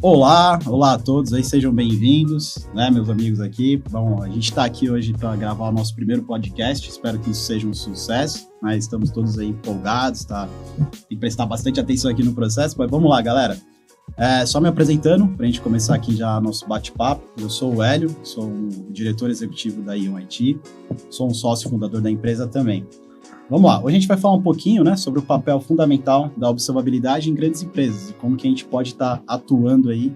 Olá a todos aí, sejam bem-vindos, né, meus amigos aqui. Bom, a gente está aqui hoje para gravar o nosso primeiro podcast, espero que isso seja um sucesso, mas estamos todos aí empolgados, tá? Tem que prestar bastante atenção aqui no processo, mas vamos lá, galera. Só me apresentando, para a gente começar aqui já nosso bate-papo. Eu sou o Hélio, sou o diretor executivo da Ion IT, sou um sócio fundador da empresa também. Vamos lá, hoje a gente vai falar um pouquinho, né, sobre o papel fundamental da observabilidade em grandes empresas e como que a gente pode estar atuando aí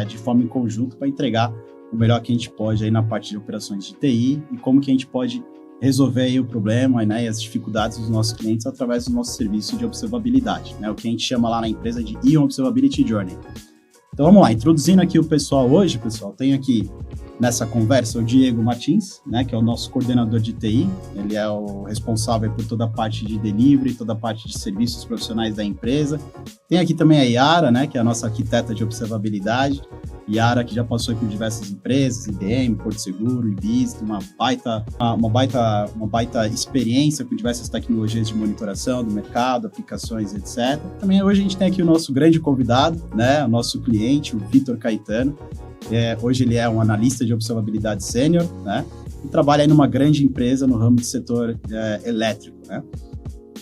de forma em conjunto para entregar o melhor que a gente pode aí na parte de operações de TI e como que a gente pode resolver aí o problema, né, e as dificuldades dos nossos clientes através do nosso serviço de observabilidade, né, o que a gente chama lá na empresa de Ion Observability Journey. Então vamos lá, introduzindo aqui o pessoal hoje, pessoal, tenho aqui nessa conversa o Diego Martins, né, que é o nosso coordenador de TI, ele é o responsável por toda a parte de delivery, toda a parte de serviços profissionais da empresa. Tem aqui também a Yara, né, que é a nossa arquiteta de observabilidade, Yara que já passou por diversas empresas, IBM, Porto Seguro, Ibis, uma baita experiência com diversas tecnologias de monitoração do mercado, aplicações, etc. Também hoje a gente tem aqui o nosso grande convidado, né, o nosso cliente, o Vitor Caetano. Hoje ele é um analista de observabilidade sênior, né? E trabalha aí numa grande empresa no ramo do setor elétrico, né?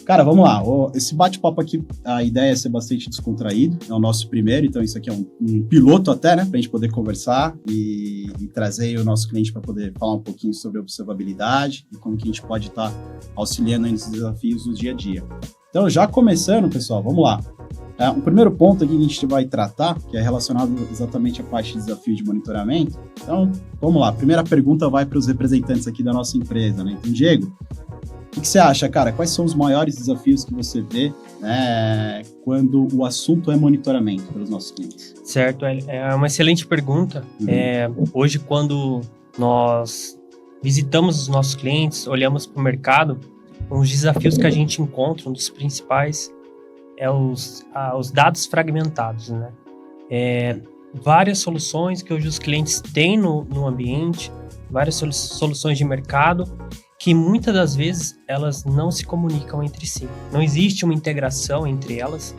Cara, vamos lá. Esse bate-papo aqui, a ideia é ser bastante descontraído. É o nosso primeiro, então isso aqui é um piloto até, né? Pra gente poder conversar e trazer aí o nosso cliente para poder falar um pouquinho sobre observabilidade e como que a gente pode estar auxiliando aí nos desafios do dia a dia. Então, já começando, pessoal, vamos lá. O primeiro ponto aqui que a gente vai tratar, que é relacionado exatamente à parte de desafio de monitoramento. Então, vamos lá. A primeira pergunta vai para os representantes aqui da nossa empresa, né? Então, Diego, o que você acha, cara? Quais são os maiores desafios que você vê, né, quando o assunto é monitoramento pelos nossos clientes? Certo, é uma excelente pergunta. Hoje, quando nós visitamos os nossos clientes, olhamos para o mercado, os desafios que a gente encontra, um dos principais é os dados fragmentados, né? Várias soluções que hoje os clientes têm no ambiente, várias soluções de mercado, que muitas das vezes elas não se comunicam entre si. Não existe uma integração entre elas,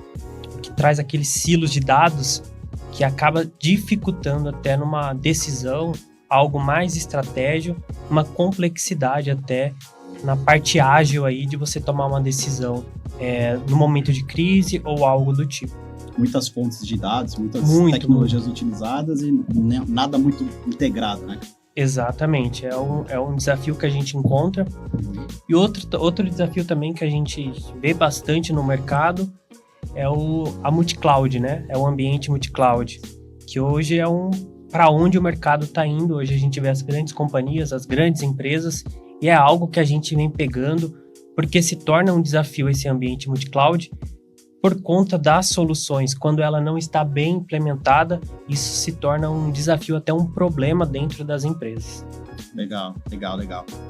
o que traz aqueles silos de dados que acaba dificultando até numa decisão, algo mais estratégico, uma complexidade até na parte ágil aí de você tomar uma decisão no momento de crise ou algo do tipo. Muitas fontes de dados, muitas tecnologias utilizadas e nada muito integrado, né? Exatamente, é um desafio que a gente encontra. E outro desafio também que a gente vê bastante no mercado é a multi-cloud, né? É o ambiente multi-cloud, que hoje é para onde o mercado está indo. Hoje a gente vê as grandes companhias, as grandes empresas, e é algo que a gente vem pegando, porque se torna um desafio esse ambiente multi-cloud por conta das soluções. Quando ela não está bem implementada, isso se torna um desafio, até um problema dentro das empresas. Legal.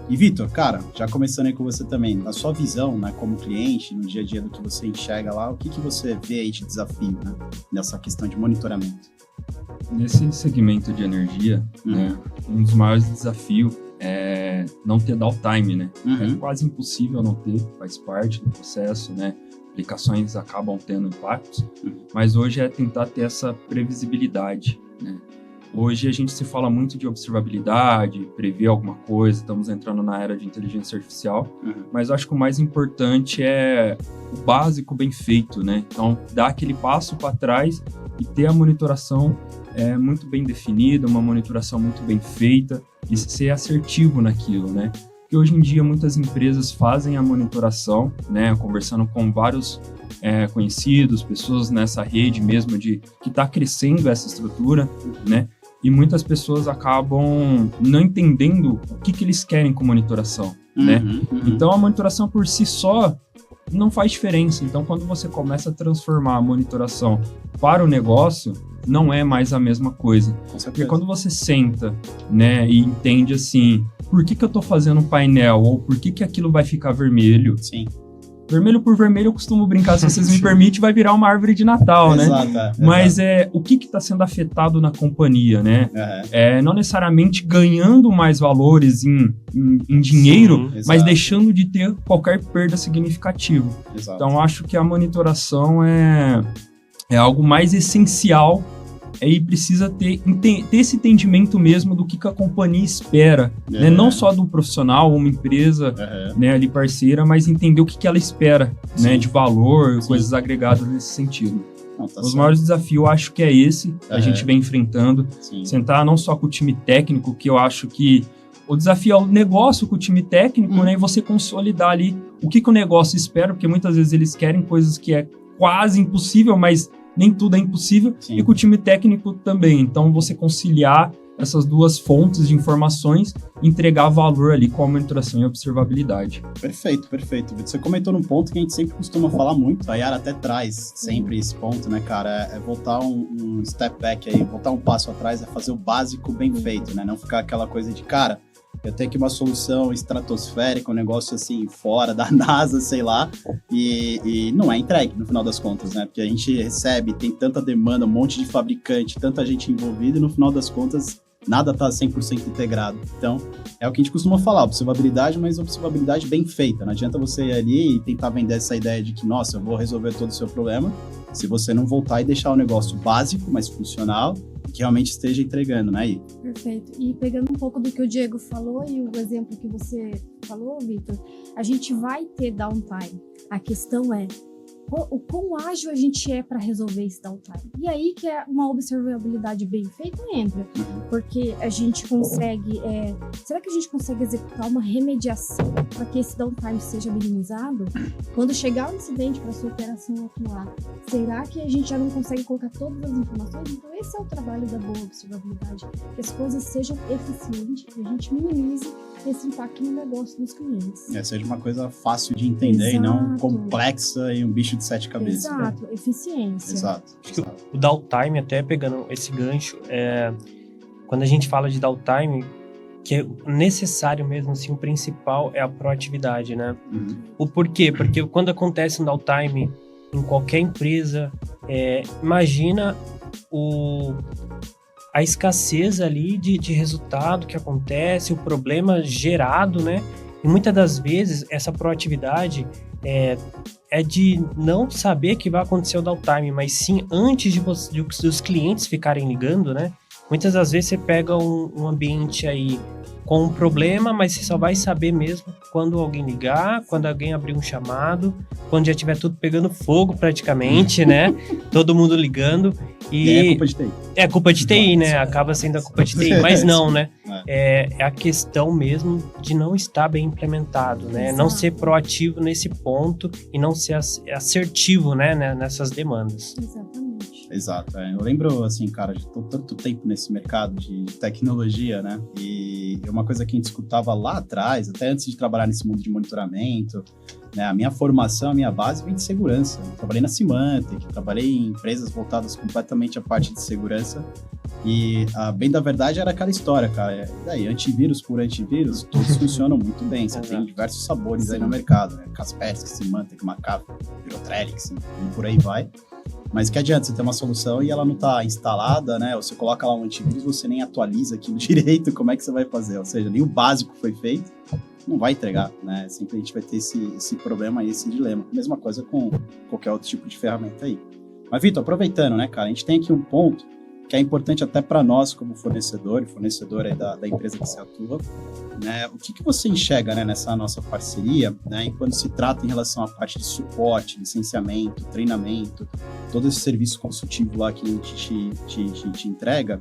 E Vitor, cara, já começando aí com você também, na sua visão, né, como cliente, no dia a dia do que você enxerga lá, o que você vê aí de desafio, né, nessa questão de monitoramento? Nesse segmento de energia, né, um dos maiores desafios é não ter downtime, né? É quase impossível não ter, faz parte do processo, né? Aplicações acabam tendo impactos, mas hoje é tentar ter essa previsibilidade, né? Hoje a gente se fala muito de observabilidade, prever alguma coisa, estamos entrando na era de inteligência artificial, mas eu acho que o mais importante é o básico bem feito, né? Então, dar aquele passo para trás e ter a monitoração muito bem definida, uma monitoração muito bem feita e ser assertivo naquilo, né? Porque hoje em dia muitas empresas fazem a monitoração, né? Conversando com vários conhecidos, pessoas nessa rede mesmo que está crescendo essa estrutura, né? E muitas pessoas acabam não entendendo o que eles querem com monitoração, né? Então a monitoração por si só não faz diferença. Então quando você começa a transformar a monitoração para o negócio, não é mais a mesma coisa. Porque quando você senta, né, e entende assim, por que eu tô fazendo um painel, ou por que aquilo vai ficar vermelho? Sim. Vermelho por vermelho, eu costumo brincar, se vocês me permitem, vai virar uma árvore de Natal, né? Exato. Mas o que está sendo afetado na companhia, né? Não necessariamente ganhando mais valores em dinheiro, sim, mas deixando de ter qualquer perda significativa. Exato. Então, acho que a monitoração é algo mais essencial e precisa ter esse entendimento mesmo do que a companhia espera, né? Não só do profissional, uma empresa né, ali parceira, mas entender o que ela espera, né, de valor, coisas agregadas nesse sentido. Não, tá Os certo. maiores desafios, eu acho que é esse, a gente vem enfrentando, sentar não só com o time técnico, que eu acho que o desafio é o negócio com o time técnico, né, e você consolidar ali o que o negócio espera, porque muitas vezes eles querem coisas que é quase impossível, mas nem tudo é impossível, e com o time técnico também. Então, você conciliar essas duas fontes de informações, entregar valor ali com a monitoração e observabilidade. Perfeito, perfeito. Você comentou num ponto que a gente sempre costuma falar muito, a Yara até traz sempre esse ponto, né, cara? É voltar um step back aí, voltar um passo atrás, é fazer o básico bem feito, né? Não ficar aquela coisa de, cara, eu tenho aqui uma solução estratosférica, um negócio assim, fora da NASA, sei lá, e não é entregue, no final das contas, né? Porque a gente recebe, tem tanta demanda, um monte de fabricante, tanta gente envolvida, e no final das contas, nada está 100% integrado. Então, é o que a gente costuma falar, observabilidade, mas observabilidade bem feita. Não adianta você ir ali e tentar vender essa ideia de que, nossa, eu vou resolver todo o seu problema, se você não voltar e deixar o negócio básico, mas funcional, que realmente esteja entregando, né, Aí? Perfeito. E pegando um pouco do que o Diego falou e o exemplo que você falou, Vitor, a gente vai ter downtime. A questão é o quão ágil a gente é para resolver esse downtime. E aí que é uma observabilidade bem feita entra, porque a gente consegue... será que a gente consegue executar uma remediação para que esse downtime seja minimizado? Quando chegar o incidente para sua operação atuar, será que a gente já não consegue colocar todas as informações? Então esse é o trabalho da boa observabilidade, que as coisas sejam eficientes e a gente minimize esse impacto no negócio dos clientes. Seja uma coisa fácil de entender e não complexa e um bicho de 7 cabeças. Exato, né? Eficiência. Exato. O downtime, até pegando esse gancho, quando a gente fala de downtime, que é necessário mesmo, assim, o principal é a proatividade, né? O porquê? Porque quando acontece um downtime em qualquer empresa, imagina a escassez ali de resultado que acontece, o problema gerado, né? E muitas das vezes essa proatividade é de não saber que vai acontecer o downtime, mas sim antes dos clientes ficarem ligando, né? Muitas das vezes você pega um ambiente aí com um problema, mas você só vai saber mesmo quando alguém ligar, quando alguém abrir um chamado, quando já tiver tudo pegando fogo praticamente, né? Todo mundo ligando. E é culpa de TI. É culpa de TI, né? Acaba sendo a culpa de TI, mas não, né? É a questão mesmo de não estar bem implementado, né? Exato. Não ser proativo nesse ponto e não ser assertivo, né? Nessas demandas. Exatamente. Exato. Eu lembro, assim, cara, de tanto tempo nesse mercado de tecnologia, né? E uma coisa que a gente escutava lá atrás, até antes de trabalhar nesse mundo de monitoramento, né? A minha formação, a minha base vem de segurança. Eu trabalhei na Symantec, trabalhei em empresas voltadas completamente à parte de segurança. E, bem da verdade, era aquela história, cara. E daí, antivírus por antivírus, todos funcionam muito bem. Você tem diversos sabores aí no mercado, né? Kaspersky, Symantec, McAfee, Virotrelix, e por aí vai. Mas que adianta você ter uma solução e ela não está instalada, né? Ou você coloca lá um antivírus, você nem atualiza aquilo direito, como é que você vai fazer? Ou seja, nem o básico foi feito, não vai entregar, né? Sempre a gente vai ter esse problema e esse dilema. Mesma coisa com qualquer outro tipo de ferramenta aí. Mas, Vitor, aproveitando, né, cara? A gente tem aqui um ponto que é importante até para nós como fornecedor aí da empresa que você atua, né? O que você enxerga, né, nessa nossa parceria, né, quando se trata em relação à parte de suporte, licenciamento, treinamento, todo esse serviço consultivo lá que a gente te entrega,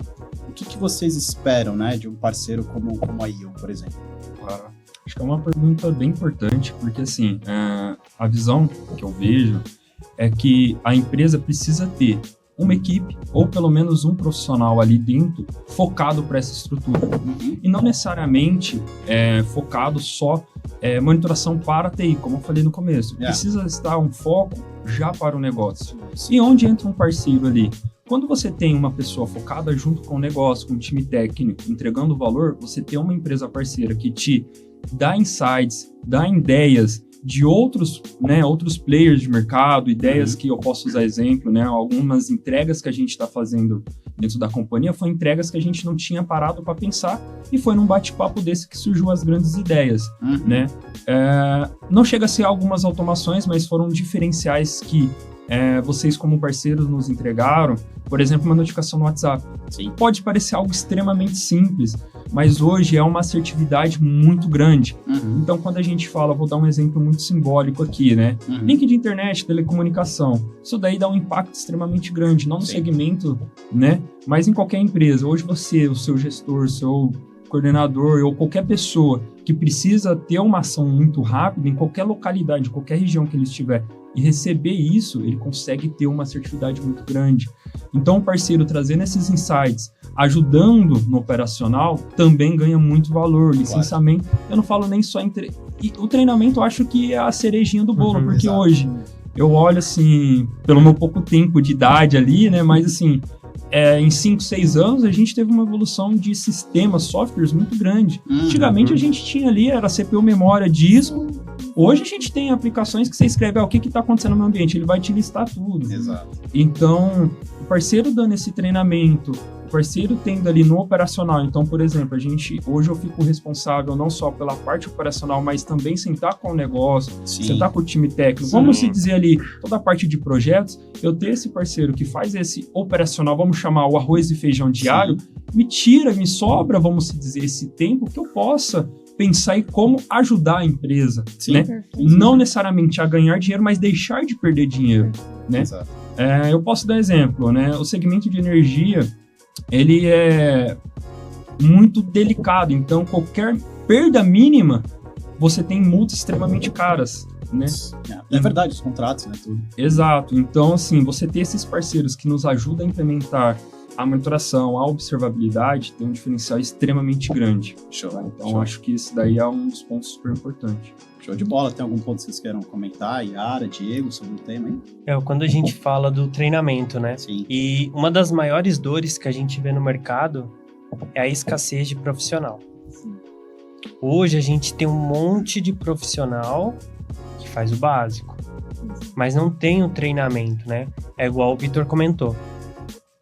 o que vocês esperam, né, de um parceiro como a IO, por exemplo? Claro. Acho que é uma pergunta bem importante, porque assim, a visão que eu vejo é que a empresa precisa ter uma equipe, ou pelo menos um profissional ali dentro, focado para essa estrutura. E não necessariamente focado só monitoração para a TI, como eu falei no começo. Precisa estar um foco já para o negócio. E onde entra um parceiro ali? Quando você tem uma pessoa focada junto com o negócio, com o time técnico, entregando valor, você tem uma empresa parceira que te dá insights, dá ideias de outros players de mercado, ideias que eu posso usar exemplo, né? Algumas entregas que a gente está fazendo dentro da companhia foram entregas que a gente não tinha parado para pensar e foi num bate-papo desse que surgiu as grandes ideias, né? Não chega a ser algumas automações, mas foram diferenciais que vocês como parceiros nos entregaram, por exemplo, uma notificação no WhatsApp. Sim. Pode parecer algo extremamente simples, mas hoje é uma assertividade muito grande. Então, quando a gente fala, vou dar um exemplo muito simbólico aqui, né? Link de internet, telecomunicação, isso daí dá um impacto extremamente grande, não no segmento, né? Mas em qualquer empresa. Hoje você, o seu gestor, o seu coordenador ou qualquer pessoa que precisa ter uma ação muito rápida em qualquer localidade, qualquer região que ele estiver, e receber isso, ele consegue ter uma assertividade muito grande. Então, o parceiro trazendo esses insights, ajudando no operacional, também ganha muito valor. Licenciamento, eu não falo nem só e o treinamento eu acho que é a cerejinha do bolo, porque hoje eu olho assim, pelo meu pouco tempo de idade ali, né, mas assim, em 5, 6 anos, a gente teve uma evolução de sistemas, softwares muito grande. Antigamente, a gente tinha ali, era CPU, memória, disco. Hoje, a gente tem aplicações que você escreve, o que está acontecendo no meu ambiente? Ele vai te listar tudo. Exato. Então, o parceiro dando esse treinamento, o parceiro tendo ali no operacional. Então, por exemplo, hoje eu fico responsável não só pela parte operacional, mas também sentar com o negócio, sentar com o time técnico. Vamos se dizer ali, toda a parte de projetos, eu ter esse parceiro que faz esse operacional, vamos chamar o arroz e feijão diário, me sobra, vamos se dizer, esse tempo que eu possa pensar em como ajudar a empresa, né? Não necessariamente a ganhar dinheiro, mas deixar de perder dinheiro, né? Eu posso dar exemplo, né? O segmento de energia, ele é muito delicado, então qualquer perda mínima, você tem multas extremamente caras, né? É verdade, os contratos, né? Tudo. Exato, então assim, você ter esses parceiros que nos ajudam a implementar a monitoração, a observabilidade, tem um diferencial extremamente grande. Show. Tá? Então, acho que esse daí é um dos pontos super importantes. Show de bola. Tem algum ponto que vocês queiram comentar? Yara, Diego, sobre o tema aí? Quando a gente fala do treinamento, né? Sim. E uma das maiores dores que a gente vê no mercado é a escassez de profissional. Sim. Hoje, a gente tem um monte de profissional que faz o básico, mas não tem o treinamento, né? É igual o Vitor comentou.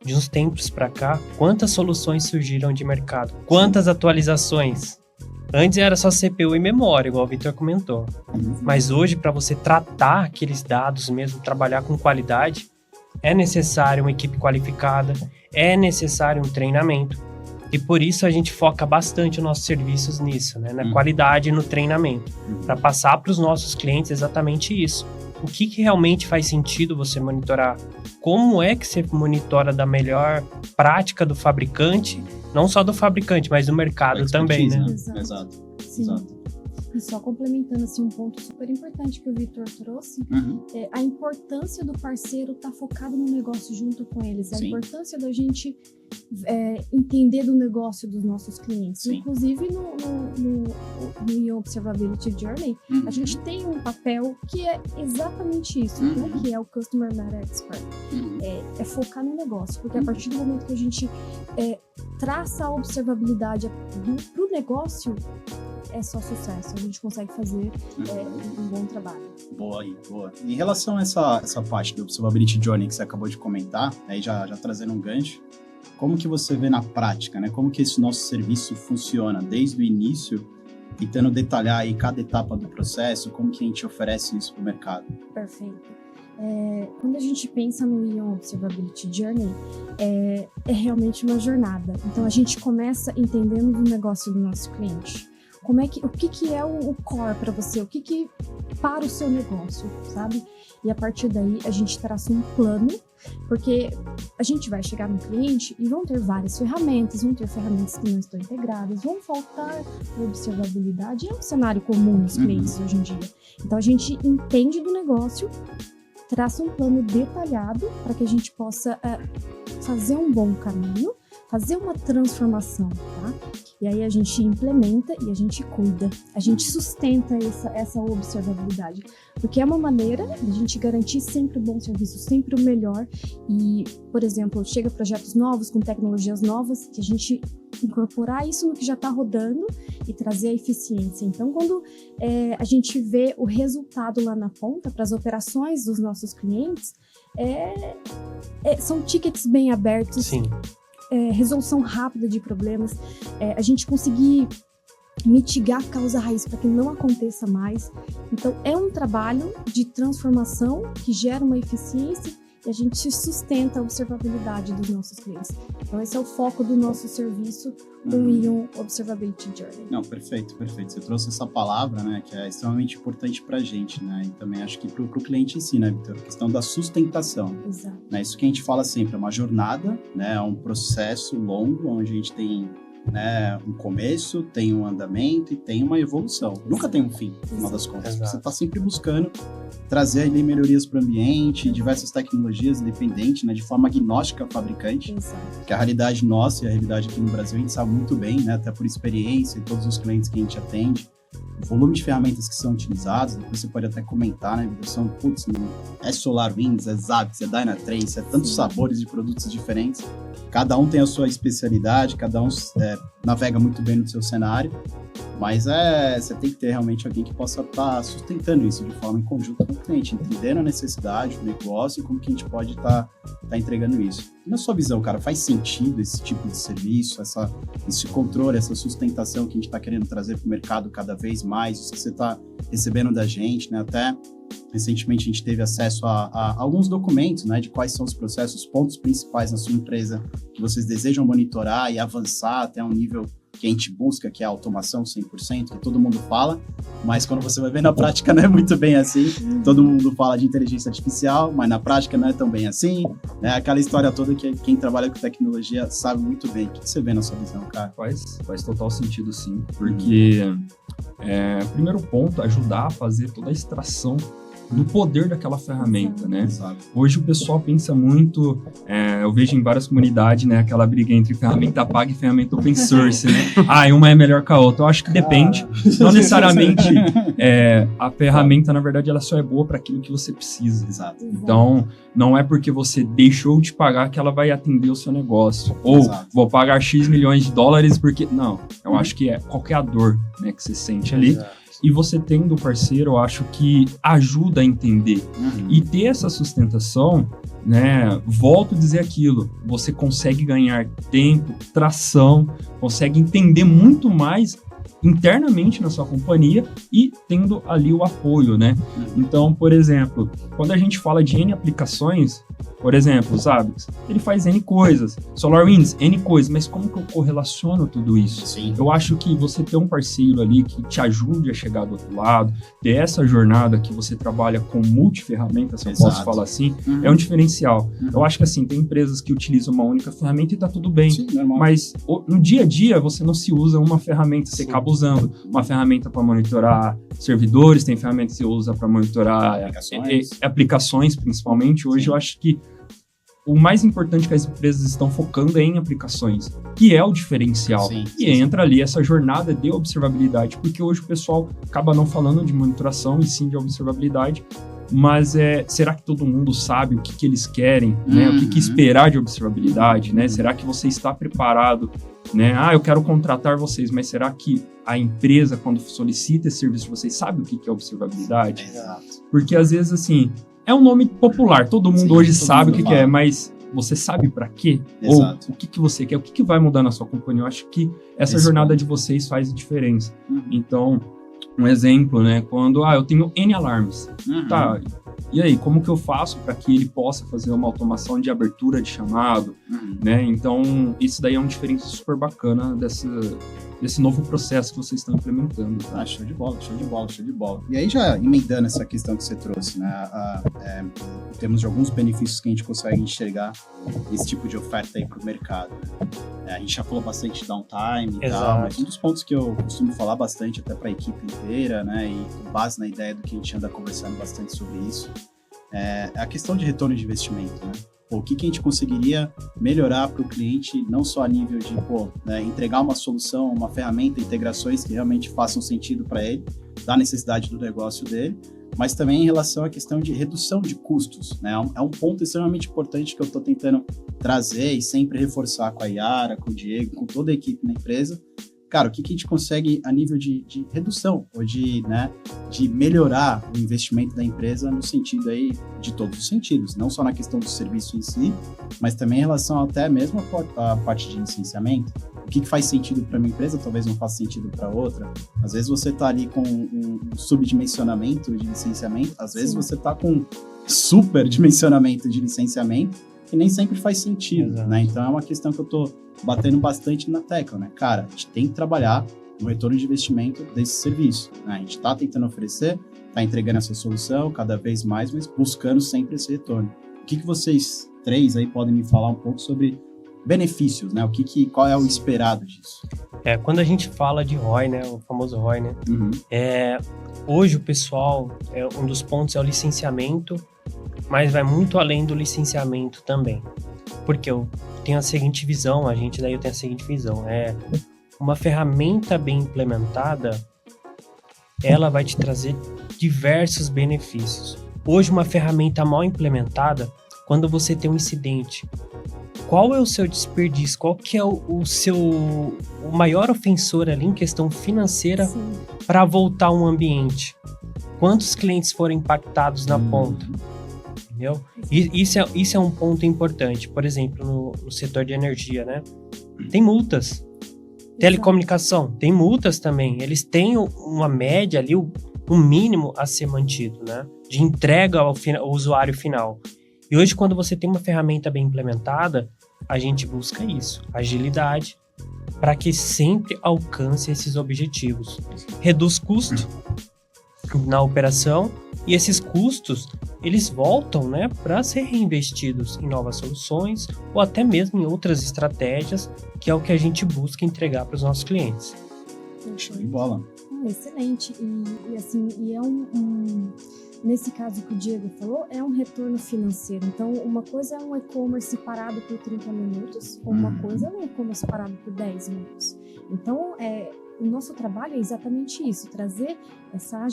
De uns tempos para cá, quantas soluções surgiram de mercado? Quantas atualizações? Antes era só CPU e memória, igual o Vitor comentou. Mas hoje, para você tratar aqueles dados mesmo, trabalhar com qualidade, é necessário uma equipe qualificada, é necessário um treinamento. E por isso a gente foca bastante os nossos serviços nisso, né? Na qualidade e no treinamento. Para passar para os nossos clientes exatamente isso. O que realmente faz sentido você monitorar? Como é que você monitora da melhor prática do fabricante? Não só do fabricante, mas do mercado também, né? Exato. Sim. Exato. E só complementando assim, um ponto super importante que o Vitor trouxe, é a importância do parceiro estar focado no negócio junto com eles. A importância da gente entender do negócio dos nossos clientes. Inclusive no Ion Observability Journey, a gente tem um papel que é exatamente isso, né? Que é o Customer Matter Expert. É focar no negócio, porque a partir do momento que a gente traça a observabilidade para o negócio, é só sucesso. A gente consegue fazer um bom trabalho. Boa aí, boa. Em relação a essa parte do Observability Journey que você acabou de comentar, aí já trazendo um gancho, como que você vê na prática, né? Como que esse nosso serviço funciona desde o início, tentando detalhar aí cada etapa do processo, como que a gente oferece isso para o mercado? Perfeito. Quando a gente pensa no Ion Observability Journey, é realmente uma jornada. Então, a gente começa entendendo o negócio do nosso cliente. O que é o core para você? O que para o seu negócio, sabe? E a partir daí, a gente traça um plano, porque a gente vai chegar no cliente e vão ter várias ferramentas, vão ter ferramentas que não estão integradas, vão faltar observabilidade. É um cenário comum nos clientes hoje em dia. Então, a gente entende do negócio, traça um plano detalhado para que a gente possa fazer um bom caminho, fazer uma transformação, tá? E aí a gente implementa e a gente cuida, a gente sustenta essa observabilidade, porque é uma maneira de a gente garantir sempre um bom serviço, sempre o melhor. E, por exemplo, chega projetos novos, com tecnologias novas, que a gente incorporar isso no que já está rodando e trazer a eficiência. Então, quando a gente vê o resultado lá na ponta, para as operações dos nossos clientes, são tickets bem abertos. Sim. Resolução rápida de problemas, a gente conseguir mitigar a causa raiz para que não aconteça mais. Então, é um trabalho de transformação que gera uma eficiência e a gente sustenta a observabilidade dos nossos clientes. Então, esse é o foco do nosso serviço, o Ion Observability Journey. Não, perfeito. Você trouxe essa palavra, né, que é extremamente importante para a gente, né, e também acho que para o cliente em si, né, Vitor, a questão da sustentação. Exato. Né, isso que a gente fala sempre, é uma jornada, né, é um processo longo, onde a gente tem, né, um começo, tem um andamento e tem uma evolução. Nunca tem um fim, no final das contas. Exato. Você está sempre buscando trazer ali melhorias para o ambiente, diversas tecnologias independentes, né, de forma agnóstica ao fabricante. Exato. Que a realidade nossa e a realidade aqui no Brasil a gente sabe muito bem, né, até por experiência e todos os clientes que a gente atende. O volume de ferramentas que são utilizadas, depois você pode até comentar, né, são, é SolarWinds, é Zabbix, é Dynatrace, é tantos sabores de produtos diferentes. Cada um tem a sua especialidade, cada um navega muito bem no seu cenário, mas você tem que ter realmente alguém que possa estar sustentando isso de forma em conjunto com o cliente, entendendo a necessidade do negócio e como que a gente pode estar entregando isso. E na sua visão, cara, faz sentido esse tipo de serviço, esse controle, essa sustentação que a gente está querendo trazer para o mercado cada vez mais, isso que você está recebendo da gente, né? Até recentemente a gente teve acesso a alguns documentos, né, de quais são os processos, os pontos principais na sua empresa que vocês desejam monitorar e avançar até um nível que a gente busca, que é a automação 100%, que todo mundo fala, mas quando você vai ver na prática não é muito bem assim. Todo mundo fala de inteligência artificial, mas na prática não é tão bem assim, né? Aquela história toda que quem trabalha com tecnologia sabe muito bem. O que você vê na sua visão, cara? Faz total sentido, sim, porque primeiro ponto, ajudar a fazer toda a extração do poder daquela ferramenta, né? Exato. Hoje o pessoal pensa muito, eu vejo em várias comunidades, né, aquela briga entre ferramenta paga e ferramenta open source, né? Uma é melhor que a outra. Eu acho que depende. Não necessariamente a ferramenta, na verdade, ela só é boa para aquilo que você precisa. Exato. Então, não é porque você deixou de pagar que ela vai atender o seu negócio. Ou vou pagar X milhões de dólares porque... Não, eu acho que qualquer dor, né, que você sente ali. Exato. E você tendo o parceiro, eu acho que ajuda a entender. E ter essa sustentação, né? Volto a dizer aquilo, você consegue ganhar tempo, tração, consegue entender muito mais internamente na sua companhia e tendo ali o apoio, né? Então, por exemplo, quando a gente fala de N aplicações, por exemplo, Zabbix, ele faz N coisas, SolarWinds, N coisas, mas como que eu correlaciono tudo isso? Sim. Eu acho que você ter um parceiro ali que te ajude a chegar do outro lado, ter essa jornada que você trabalha com multiferramentas, se eu posso falar assim, é um diferencial. Eu acho que assim, tem empresas que utilizam uma única ferramenta e tá tudo bem, sim, normal. Mas no dia a dia você não se usa uma ferramenta, você acaba usando uma ferramenta para monitorar servidores, tem ferramentas que você usa para monitorar aplicações, principalmente. Hoje eu acho que o mais importante que as empresas estão focando é em aplicações, que é o diferencial. Entra ali essa jornada de observabilidade, porque hoje o pessoal acaba não falando de monitoração e sim de observabilidade, mas será que todo mundo sabe o que eles querem, né? O que esperar de observabilidade, né? Será que você está preparado, né? Eu quero contratar vocês, mas será que a empresa, quando solicita esse serviço de vocês, sabe o que é observabilidade? Exato. Porque às vezes, assim, é um nome popular, todo mundo hoje sabe o que é, mas você sabe para quê? Exato. Ou o que você quer? O que vai mudar na sua companhia? Eu acho que essa jornada de vocês faz a diferença. Então, um exemplo, né? Quando eu tenho N alarmes, tá? E aí, como que eu faço para que ele possa fazer uma automação de abertura de chamado, né? Então, isso daí é um diferencial super bacana desse novo processo que vocês estão implementando. Tá? Show de bola. E aí, já emendando essa questão que você trouxe, né? Temos de alguns benefícios que a gente consegue enxergar esse tipo de oferta aí para o mercado. A gente já falou bastante de downtime e tal, mas um dos pontos que eu costumo falar bastante até para a equipe inteira, né? E com base na ideia do que a gente anda conversando bastante sobre isso, é a questão de retorno de investimento, né? O que a gente conseguiria melhorar para o cliente, não só a nível de entregar uma solução, uma ferramenta, integrações que realmente façam sentido para ele, da necessidade do negócio dele, mas também em relação à questão de redução de custos, né? É um ponto extremamente importante que eu estou tentando trazer e sempre reforçar com a Yara, com o Diego, com toda a equipe na empresa. Cara, o que a gente consegue a nível de redução ou de melhorar o investimento da empresa no sentido aí de todos os sentidos, não só na questão do serviço em si, mas também em relação até mesmo à parte de licenciamento. o que faz sentido para minha empresa, talvez não faça sentido para outra. Às vezes você está ali com um subdimensionamento de licenciamento, às vezes você está com superdimensionamento de licenciamento, que nem sempre faz sentido, né? Então é uma questão que eu tô batendo bastante na tecla, né? Cara, a gente tem que trabalhar no retorno de investimento desse serviço, né? A gente está tentando oferecer, está entregando essa solução cada vez mais, mas buscando sempre esse retorno. O que vocês três aí podem me falar um pouco sobre benefícios, né? Qual é o esperado disso? Quando a gente fala de ROI, né? O famoso ROI, né? Hoje o pessoal, um dos pontos é o licenciamento, mas vai muito além do licenciamento também. Porque eu tenho a seguinte visão, eu tenho a seguinte visão, uma ferramenta bem implementada, ela vai te trazer diversos benefícios. Hoje, uma ferramenta mal implementada, quando você tem um incidente, qual é o seu desperdício? Qual que é o maior ofensor ali em questão financeira para voltar um ambiente? Quantos clientes foram impactados na ponta? Entendeu? Isso é um ponto importante. Por exemplo, no setor de energia, né? Tem multas. Telecomunicação, tem multas também. Eles têm uma média ali, um mínimo a ser mantido, né? De entrega ao usuário final. E hoje, quando você tem uma ferramenta bem implementada, a gente busca isso, agilidade, para que sempre alcance esses objetivos. Reduz custo na operação e esses custos, eles voltam, né, para ser reinvestidos em novas soluções ou até mesmo em outras estratégias, que é o que a gente busca entregar para os nossos clientes. Show de bola. Excelente. Nesse caso que o Diego falou, é um retorno financeiro. Então, uma coisa é um e-commerce parado por 30 minutos, uma coisa é um e-commerce parado por 10 minutos. Então, o nosso trabalho é exatamente isso, trazer essa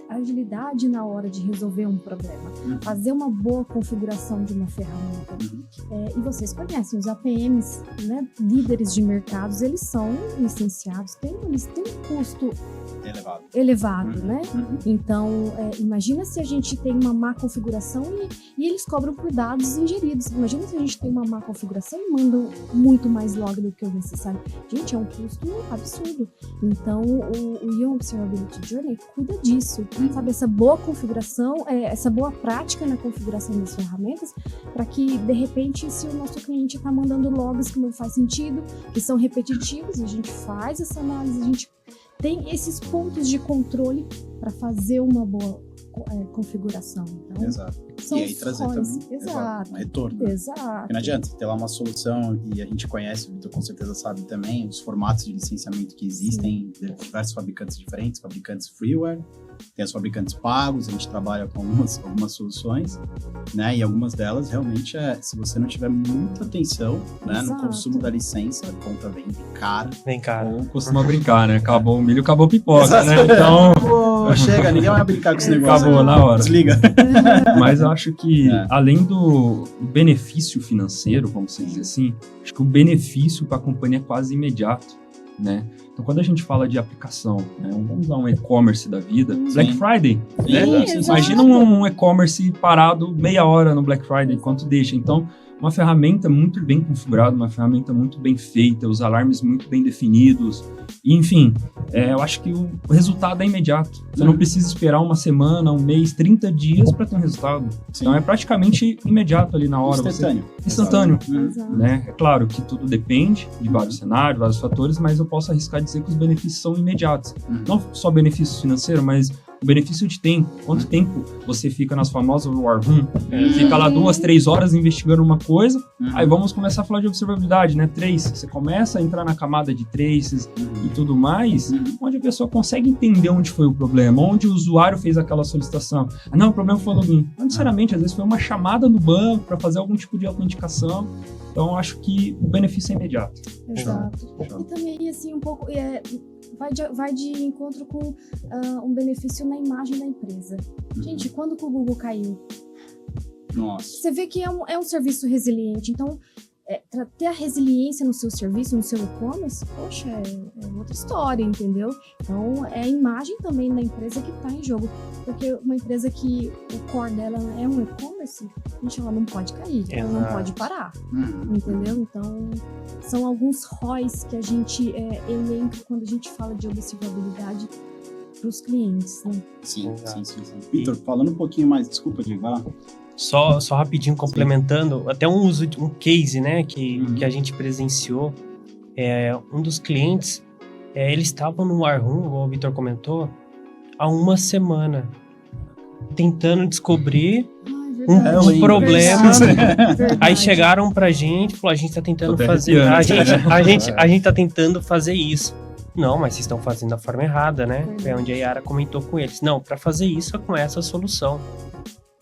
agilidade na hora de resolver um problema, fazer uma boa configuração de uma ferramenta. E vocês conhecem os APMs, né? Líderes de mercados, eles são licenciados, eles têm um custo elevado, né? Então, imagina se a gente tem uma má configuração e eles cobram por dados ingeridos. Imagina se a gente tem uma má configuração e mandam muito mais log do que o necessário. Gente, é um custo absurdo. Então, o Ion Observability Journey cuida disso, sabe? Essa boa configuração, essa boa prática na configuração das ferramentas, para que, de repente, se o nosso cliente está mandando logs que não faz sentido, que são repetitivos, a gente faz essa análise, a gente tem esses pontos de controle para fazer uma boa configuração. Então, exato. E aí trazer também um retorno. Exato. Porque não adianta ter lá uma solução e a gente conhece, o Vitor com certeza sabe também, os formatos de licenciamento que existem, de diversos fabricantes diferentes, fabricantes freeware, tem os fabricantes pagos, a gente trabalha com algumas soluções, né? E algumas delas realmente se você não tiver muita atenção, né, no consumo da licença, a conta vem cara. Vem cara. Ou costuma brincar, né? Acabou o milho, acabou a pipoca, né? Então... chega, ninguém vai brincar com esse negócio. Acabou na hora. Desliga. Mas eu acho que, além do benefício financeiro, vamos dizer assim, acho que o benefício para a companhia é quase imediato, né? Então, quando a gente fala de aplicação, né, vamos usar um e-commerce da vida, Black Friday, né? Imagina um e-commerce parado meia hora no Black Friday, enquanto deixa. Então, uma ferramenta muito bem configurada, uma ferramenta muito bem feita, os alarmes muito bem definidos, enfim, eu acho que o resultado é imediato. Você não precisa esperar uma semana, um mês, 30 dias para ter um resultado. Sim. Então é praticamente imediato ali na hora. Instantâneo. Né? É claro que tudo depende de vários cenários, vários fatores, mas eu posso arriscar dizer que os benefícios são imediatos. Não só benefícios financeiros, mas o benefício de tempo. Quanto tempo você fica nas famosas War Room? Fica lá 2, 3 horas investigando uma coisa, aí vamos começar a falar de observabilidade, né? Traces. Você começa a entrar na camada de traces e tudo mais, onde a pessoa consegue entender onde foi o problema, onde o usuário fez aquela solicitação. Não, o problema foi o login. Não necessariamente, às vezes foi uma chamada no banco para fazer algum tipo de autenticação. Então, eu acho que o benefício é imediato. Exato. E também, assim, um pouco... vai de encontro com um benefício na imagem da empresa. Gente, quando que o Google caiu? Nossa. Você vê que é um serviço resiliente. Então, ter a resiliência no seu serviço, no seu e-commerce, poxa, é outra história, entendeu? Então, é a imagem também da empresa que está em jogo. Porque uma empresa que o core dela é um e-commerce, gente, ela não pode cair, ela não pode parar, entendeu? Então, são alguns ROIs que a gente elenca quando a gente fala de observabilidade para os clientes, né? Sim. Vitor, falando um pouquinho mais, desculpa, Diego, vai lá. Só rapidinho complementando, até um case, né, que a gente presenciou, um dos clientes, eles estavam no War Room, como o Vitor comentou, há uma semana, tentando descobrir um problema. Aí chegaram pra gente, falou, a gente tá tentando fazer, a gente tá tentando fazer isso. Não, mas vocês estão fazendo da forma errada, né? É onde a Yara comentou com eles. Não, para fazer isso é com essa solução.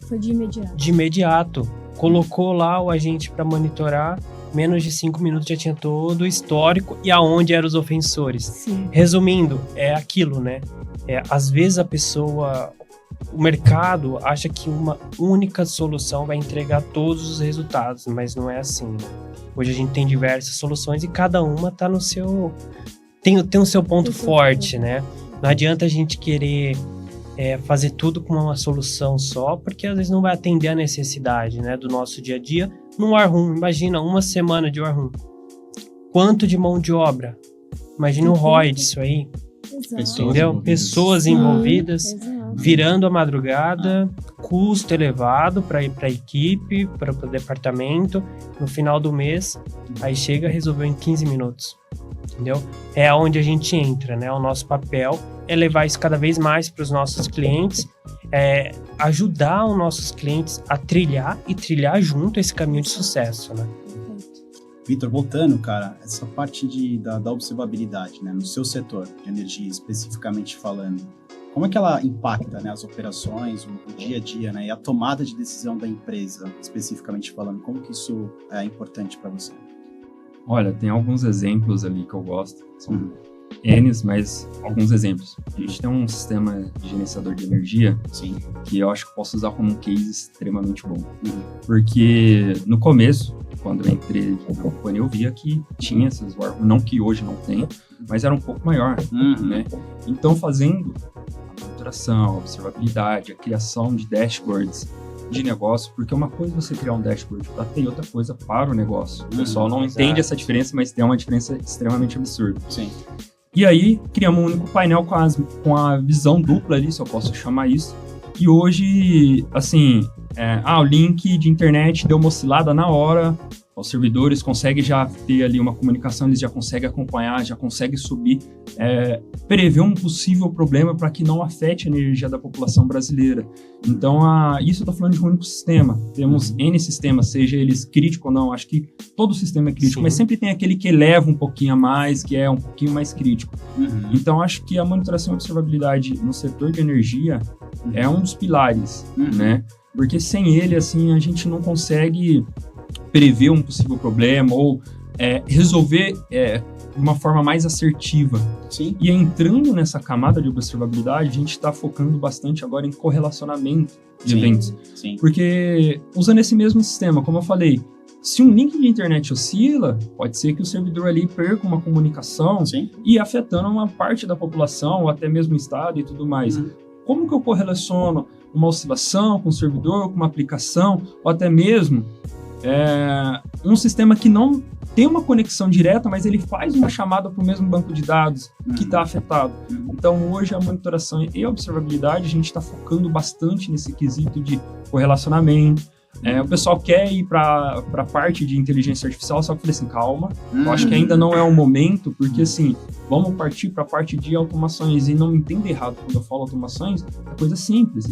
Foi de imediato. De imediato. Colocou lá o agente para monitorar, menos de 5 minutos já tinha todo o histórico e aonde eram os ofensores. Sim. Resumindo, é aquilo, né? Às vezes o mercado acha que uma única solução vai entregar todos os resultados, mas não é assim, né? Hoje a gente tem diversas soluções e cada uma tá no seu... Tem o seu ponto forte, né? Não adianta a gente querer fazer tudo com uma solução só, porque às vezes não vai atender a necessidade, né, do nosso dia a dia. No War Room, imagina uma semana de War Room. Quanto de mão de obra? Imagina o ROI disso aí. Exato. Entendeu? Pessoas envolvidas, virando a madrugada, custo elevado para a equipe, para o departamento. No final do mês, aí chega e resolveu em 15 minutos. Entendeu? É onde a gente entra, né? O nosso papel é levar isso cada vez mais para os nossos clientes, ajudar os nossos clientes a trilhar junto esse caminho de sucesso, né? Vitor, voltando, cara, essa parte da observabilidade, né, no seu setor de energia, especificamente falando, como é que ela impacta, né, as operações, o dia a dia, né, e a tomada de decisão da empresa, especificamente falando, como que isso é importante para você? Olha, tem alguns exemplos ali que eu gosto, são N's, mas alguns exemplos. A gente tem um sistema de gerenciador de energia, sim, que eu acho que posso usar como um case extremamente bom. Porque no começo, quando eu entrei na companhia, eu via que tinha esses War Room, não que hoje não tem, mas era um pouco maior, né? Então, fazendo a monitoração, a observabilidade, a criação de dashboards de negócio, porque uma coisa é você criar um dashboard para ter, outra coisa para o negócio. O pessoal não entende essa diferença, mas tem uma diferença extremamente absurda. Sim. E aí, criamos um único painel com a visão dupla ali, se eu posso chamar isso. E hoje, assim, o link de internet deu uma oscilada na hora, os servidores conseguem já ter ali uma comunicação, eles já conseguem acompanhar, já conseguem subir, prever um possível problema para que não afete a energia da população brasileira. Então, isso eu estou falando de um único sistema. Temos N sistemas, seja eles críticos ou não, acho que todo sistema é crítico, sim, mas sempre tem aquele que eleva um pouquinho a mais, que é um pouquinho mais crítico. Então, acho que a monitoração e observabilidade no setor de energia é um dos pilares, né? Porque sem ele, assim, a gente não consegue prever um possível problema ou resolver de uma forma mais assertiva. Sim. E entrando nessa camada de observabilidade, a gente está focando bastante agora em correlacionamento de eventos. Sim. Porque usando esse mesmo sistema, como eu falei, se um link de internet oscila, pode ser que o servidor ali perca uma comunicação, sim, e afetando uma parte da população, ou até mesmo o estado e tudo mais. Como que eu correlaciono uma oscilação com o servidor, com uma aplicação, ou até mesmo um sistema que não tem uma conexão direta, mas ele faz uma chamada para o mesmo banco de dados que está afetado. Então, hoje, a monitoração e a observabilidade, a gente está focando bastante nesse quesito de correlacionamento. O pessoal quer ir para a parte de inteligência artificial, só que eu falei assim, calma, eu acho que ainda não é o momento, porque assim, vamos partir para a parte de automações, e não me entenda errado quando eu falo automações, é coisa simples.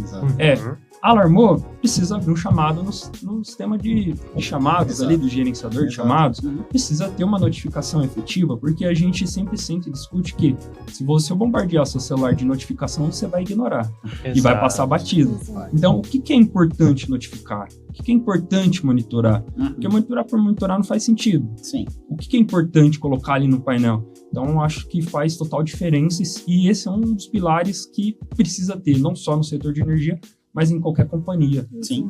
Alarmou, precisa abrir um chamado no sistema de chamados ali, do gerenciador de chamados, precisa ter uma notificação efetiva, porque a gente sempre sente e discute que se você bombardear seu celular de notificação, você vai ignorar e vai passar batido. Então, o que é importante notificar? O que é importante monitorar? Porque monitorar por monitorar não faz sentido. Sim. O que é importante colocar ali no painel? Então, eu acho que faz total diferença e esse é um dos pilares que precisa ter, não só no setor de energia, mas em qualquer companhia. Sim.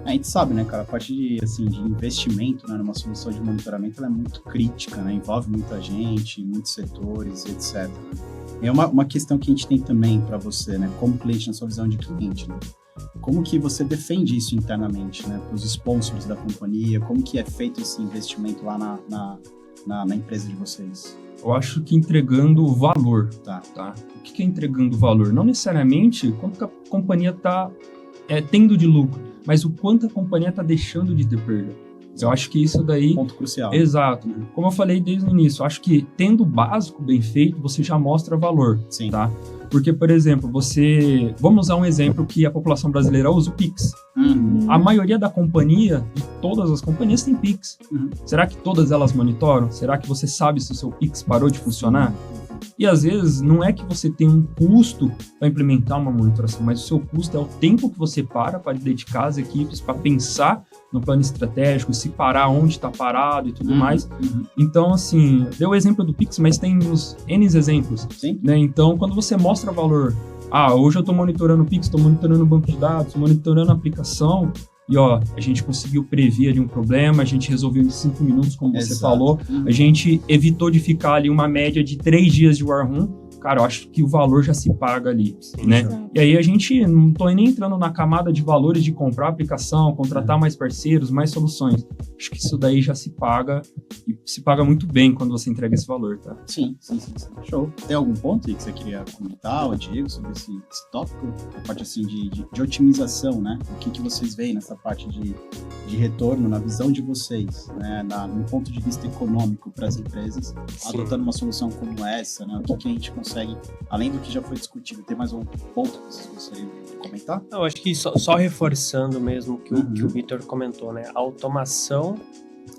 A gente sabe, né, cara, a parte de investimento, né, numa solução de monitoramento, ela é muito crítica, né, envolve muita gente, muitos setores, etc. É uma questão que a gente tem também para você, né, como cliente, na sua visão de cliente, né? Como que você defende isso internamente, né, para os sponsors da companhia? Como que é feito esse investimento lá na empresa de vocês? Eu acho que entregando valor, tá? O que é entregando valor? Não necessariamente quanto a companhia está tendo de lucro, mas o quanto a companhia está deixando de ter perda. Eu acho que isso daí... Ponto crucial. Exato. Como eu falei desde o início, eu acho que tendo o básico bem feito, você já mostra valor. Sim. Tá? Porque, por exemplo, vamos usar um exemplo que a população brasileira usa, o Pix. A maioria da companhia, de todas as companhias, tem Pix. Será que todas elas monitoram? Será que você sabe se o seu Pix parou de funcionar? E às vezes não é que você tem um custo para implementar uma monitoração, mas o seu custo é o tempo que você para dedicar as equipes para pensar no plano estratégico, se parar onde está parado e tudo mais. Então, assim, deu o exemplo do Pix, mas tem uns N exemplos. Sim. Né? Então, quando você mostra valor, hoje eu estou monitorando o Pix, estou monitorando o banco de dados, monitorando a aplicação, e a gente conseguiu prever ali um problema, a gente resolveu em 5 minutos, como você falou, a gente evitou de ficar ali uma média de 3 dias de war room. Cara, eu acho que o valor já se paga ali, né? E aí a gente não tô nem entrando na camada de valores de comprar a aplicação, contratar mais parceiros, mais soluções. Acho que isso daí já se paga e se paga muito bem quando você entrega esse valor, tá? Sim. Show. Tem algum ponto aí que você queria comentar, Diego, sobre esse tópico? A parte assim de otimização, né? O que vocês veem nessa parte de retorno, na visão de vocês, né? No ponto de vista econômico para as empresas, adotando uma solução como essa, né? O que a gente consegue, além do que já foi discutido, tem mais um ponto que vocês gostariam de comentar? Eu acho que só reforçando mesmo que o Vitor comentou, né? A automação,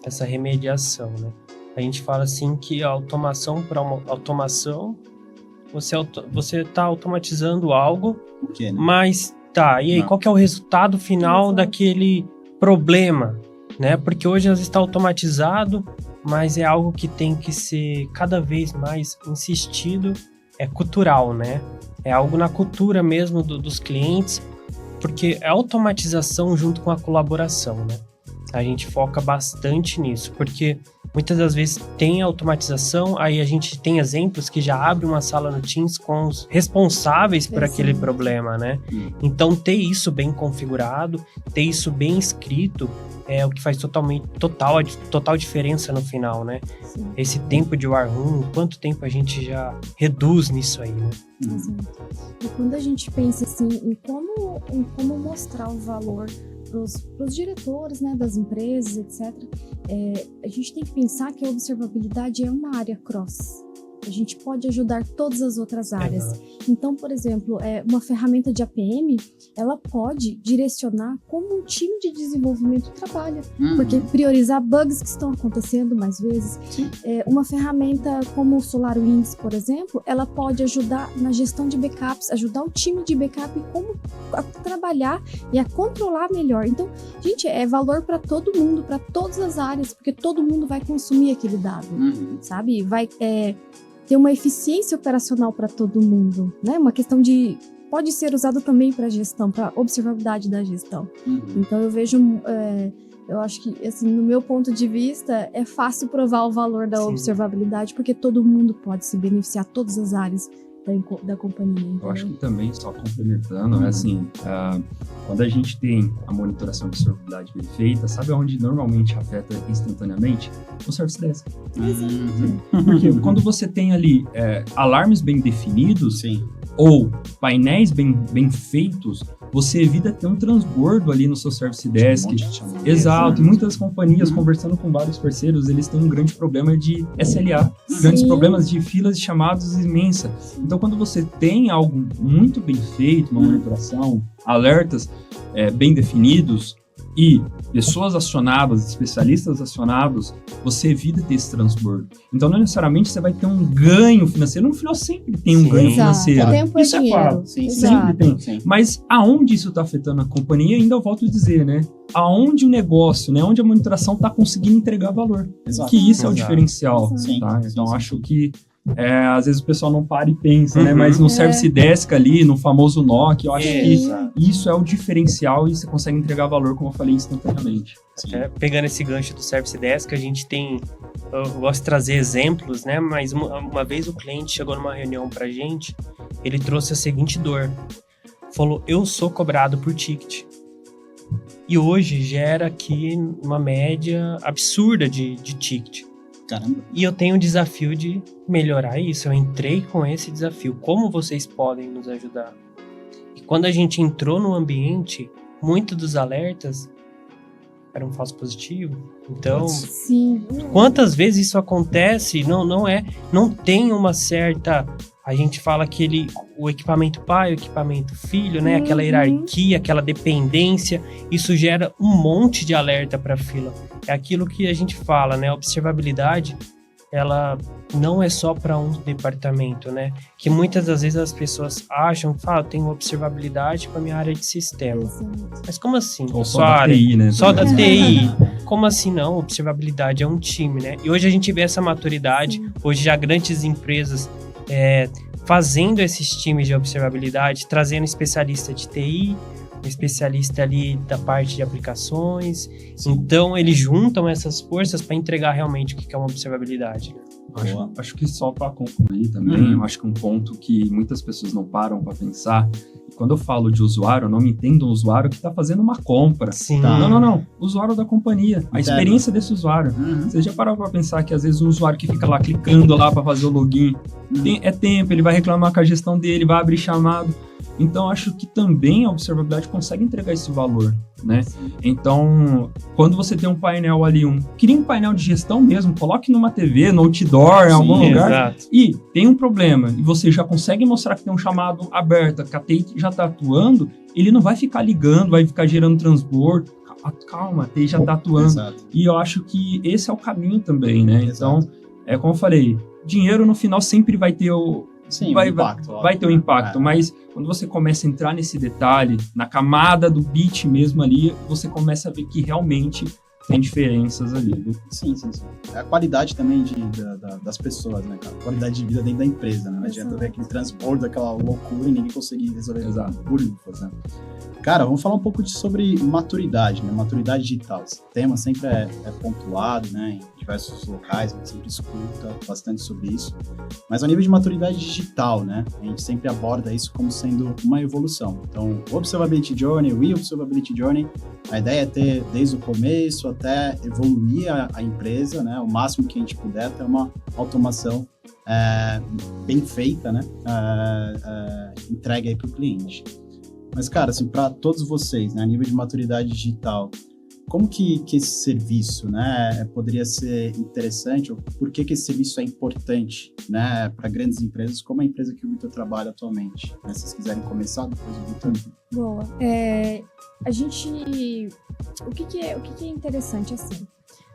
essa remediação, né? A gente fala assim que a automação para uma automação, você está automatizando algo, o quê, né? Mas e aí qual que é o resultado final daquele problema, né? Porque hoje às vezes está automatizado, mas é algo que tem que ser cada vez mais insistido, é cultural, né? É algo na cultura mesmo dos clientes, porque é automatização junto com a colaboração, né? A gente foca bastante nisso, porque muitas das vezes tem automatização, aí a gente tem exemplos que já abre uma sala no Teams com os responsáveis por aquele problema, né? Então, ter isso bem configurado, ter isso bem escrito, é o que faz total diferença no final, né? Sim. Esse tempo de war room, quanto tempo a gente já reduz nisso aí, né? Exato. E quando a gente pensa assim, em como mostrar o valor para os diretores, né, das empresas, etc., a gente tem que pensar que a observabilidade é uma área cross. A gente pode ajudar todas as outras áreas. Então, por exemplo, uma ferramenta de APM, ela pode direcionar como um time de desenvolvimento trabalha, porque priorizar bugs que estão acontecendo mais vezes. Uma ferramenta como o SolarWinds, por exemplo, ela pode ajudar na gestão de backups, ajudar o time de backup como a trabalhar e a controlar melhor. Então, gente, é valor para todo mundo, para todas as áreas, porque todo mundo vai consumir aquele dado, sabe? Vai ter uma eficiência operacional para todo mundo, né? Uma questão pode ser usado também para gestão, para observabilidade da gestão. Então eu vejo, eu acho que, assim, no meu ponto de vista, é fácil provar o valor da observabilidade, porque todo mundo pode se beneficiar, todas as áreas da companhia. Entendeu? Eu acho que também, só complementando, assim, quando a gente tem a monitoração de observabilidade bem feita, sabe onde normalmente afeta instantaneamente? O Service Desk. Porque quando você tem ali alarmes bem definidos, ou painéis bem feitos, você evita ter um transbordo ali no seu Service Desk. Exato. E muitas companhias, conversando com vários parceiros, eles têm um grande problema de SLA. Grandes problemas de filas de chamados imensa. Então, quando você tem algo muito bem feito, uma monitoração, alertas bem definidos e pessoas acionadas, especialistas acionados, você evita ter esse transbordo. Então, não necessariamente você vai ter um ganho financeiro. No final, sempre tem um ganho financeiro. Isso é claro. Sempre tem. Mas aonde isso está afetando a companhia, ainda eu volto a dizer, né? Aonde o negócio, né? Onde a monitoração está conseguindo entregar valor. Que isso é o diferencial. Tá? Então, acho que às vezes o pessoal não para e pensa, né? Mas no Service Desk ali, no famoso NOC, eu acho que isso é o diferencial e você consegue entregar valor, como eu falei, instantaneamente. Pegando esse gancho do Service Desk, a gente tem... Eu gosto de trazer exemplos, né? Mas uma vez o cliente chegou numa reunião pra gente, ele trouxe a seguinte dor. Falou, eu sou cobrado por ticket. E hoje gera aqui uma média absurda de ticket. Caramba. E eu tenho o desafio de melhorar isso. Eu entrei com esse desafio. Como vocês podem nos ajudar? E quando a gente entrou no ambiente, muitos dos alertas eram falso positivo. Então, sim. Quantas vezes isso acontece? Não tem uma certa... A gente fala que o equipamento pai, o equipamento filho, né? Aquela hierarquia, aquela dependência, isso gera um monte de alerta para a fila. É aquilo que a gente fala, né? A observabilidade, ela não é só para um departamento, né? Que muitas das vezes as pessoas acham que eu tenho observabilidade para minha área de sistema. Mas como assim? Ou só da TI, né? Só da TI. Como assim não? Observabilidade é um time, né? E hoje a gente vê essa maturidade. Sim. Hoje já grandes empresas fazendo esses times de observabilidade, trazendo especialista de TI, um especialista ali da parte de aplicações. Sim. Então, eles juntam essas forças para entregar realmente o que é uma observabilidade. Né? Acho que só para concluir também, eu acho que um ponto que muitas pessoas não param para pensar, quando eu falo de usuário, eu não me entendo um usuário que está fazendo uma compra. Sim. Tá. Não. Usuário da companhia. A experiência desse usuário. Você já parou para pensar que às vezes um usuário que fica lá clicando lá para fazer o login, é tempo, ele vai reclamar com a gestão dele, vai abrir chamado. Então, acho que também a observabilidade consegue entregar esse valor, né? Então, quando você tem um painel ali, cria um painel de gestão mesmo, coloque numa TV, no outdoor, em algum lugar, exato. E tem um problema, e você já consegue mostrar que tem um chamado aberto, que a TI já está atuando, ele não vai ficar ligando, vai ficar gerando transbordo. Calma, a TI já está atuando. Exato. E eu acho que esse é o caminho também, né? Exato. Então, como eu falei, dinheiro no final sempre vai ter vai ter um impacto, mas quando você começa a entrar nesse detalhe, na camada do bit mesmo ali, você começa a ver que realmente tem diferenças ali. Viu? Sim. A qualidade também das pessoas, né, cara? A qualidade de vida dentro da empresa, né? Não adianta ver aquele transbordo, aquela loucura e ninguém conseguir resolver burbujas, né? Cara, vamos falar um pouco sobre maturidade, né? Maturidade digital. Esse tema sempre é pontuado, né? Em diversos locais, a gente sempre escuta bastante sobre isso. Mas ao nível de maturidade digital, né? A gente sempre aborda isso como sendo uma evolução. Então, o Observability Journey, o Observability Journey, a ideia é ter desde o começo até evoluir a empresa, né? O máximo que a gente puder, até uma automação bem feita, né? Entregue aí para o cliente. Mas, cara, assim, para todos vocês, né, a nível de maturidade digital, como que esse serviço, né, poderia ser interessante, ou por que esse serviço é importante, né, para grandes empresas, como a empresa que o Vitor trabalha atualmente? Né? Se vocês quiserem começar, depois o Vitor. Boa. A gente... O que é interessante, assim?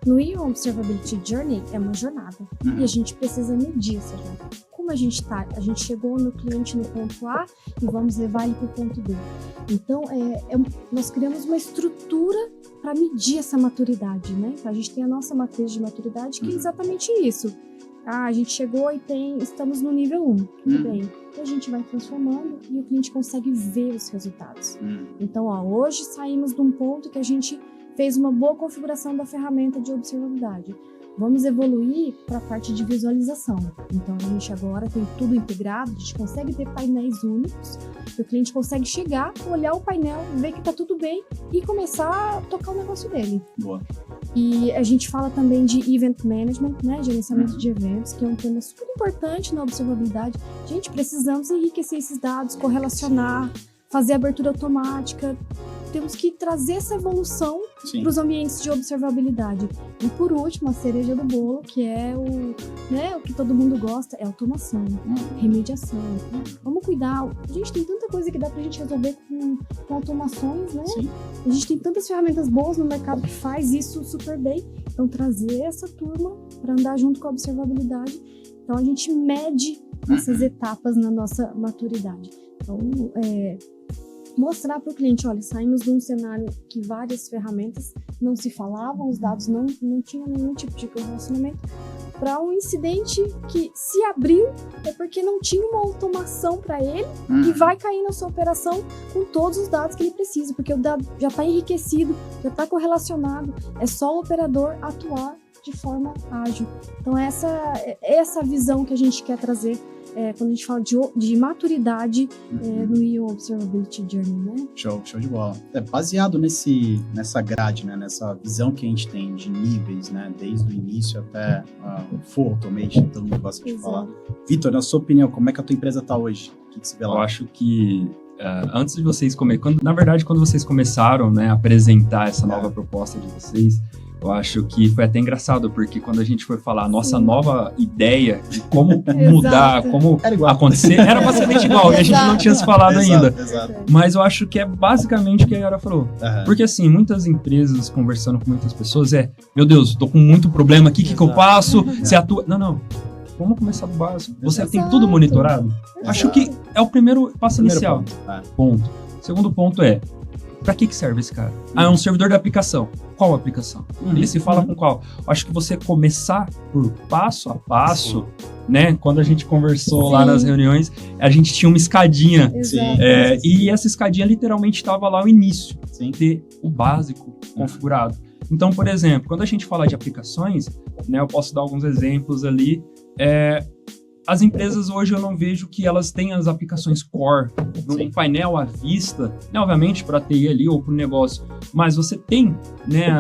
No Observability Journey é uma jornada, e a gente precisa medir essa jornada. Como a gente tá? A gente chegou no cliente no ponto A e vamos levar ele para o ponto B. Então, nós criamos uma estrutura para medir essa maturidade, né? Então, a gente tem a nossa matriz de maturidade, que é exatamente isso. A gente chegou e estamos no nível 1, tudo bem. E a gente vai transformando e o cliente consegue ver os resultados. Então, hoje saímos de um ponto que a gente fez uma boa configuração da ferramenta de observabilidade. Vamos evoluir para a parte de visualização. Então, a gente agora tem tudo integrado, a gente consegue ter painéis únicos, que o cliente consegue chegar, olhar o painel, ver que está tudo bem e começar a tocar o negócio dele. Boa. E a gente fala também de Event Management, né, gerenciamento de eventos, que é um tema super importante na observabilidade. Gente, precisamos enriquecer esses dados, correlacionar, fazer abertura automática. Temos que trazer essa evolução para os ambientes de observabilidade. E por último, a cereja do bolo, que é o que todo mundo gosta, é automação, remediação. Vamos cuidar. Gente, tem tanta coisa que dá para a gente resolver com automações, né? Sim. A gente tem tantas ferramentas boas no mercado que faz isso super bem. Então, trazer essa turma para andar junto com a observabilidade. Então, a gente mede essas etapas na nossa maturidade. Então, mostrar para o cliente, olha, saímos de um cenário que várias ferramentas não se falavam, os dados não tinham nenhum tipo de relacionamento, para um incidente que se abriu é porque não tinha uma automação para ele e vai cair na sua operação com todos os dados que ele precisa, porque o dado já está enriquecido, já está correlacionado, é só o operador atuar de forma ágil. Então essa visão que a gente quer trazer quando a gente fala de maturidade no EO Observability Journey, né? Show de bola. Baseado nessa grade, né? Nessa visão que a gente tem de níveis, né? Desde o início até o full automation, todo mundo gosta de falar. Vitor, na sua opinião, como é que a tua empresa está hoje? O que você vê lá? Eu acho que antes de vocês quando vocês começaram, né, a apresentar essa nova proposta de vocês, eu acho que foi até engraçado, porque quando a gente foi falar a nossa nova ideia de como mudar, como acontecer, era bastante igual, e a gente não tinha se falado ainda. Exato. Mas eu acho que é basicamente o que a Yara falou. Porque assim, muitas empresas, conversando com muitas pessoas, meu Deus, tô com muito problema aqui, o que eu faço? Você atua... Não. Vamos começar do básico. Você tem tudo monitorado? Acho que é o primeiro passo inicial. Ponto. Segundo ponto para que serve esse cara? É um servidor da aplicação. Qual aplicação? Ele se fala com qual? Acho que você começar por passo a passo, né? Quando a gente conversou lá nas reuniões, a gente tinha uma escadinha. E essa escadinha literalmente estava lá no início. Ter o básico configurado. Então, por exemplo, quando a gente fala de aplicações, né? Eu posso dar alguns exemplos ali. As empresas hoje eu não vejo que elas têm as aplicações core no painel à vista, né, obviamente para TI ali ou para o negócio, mas você tem, né,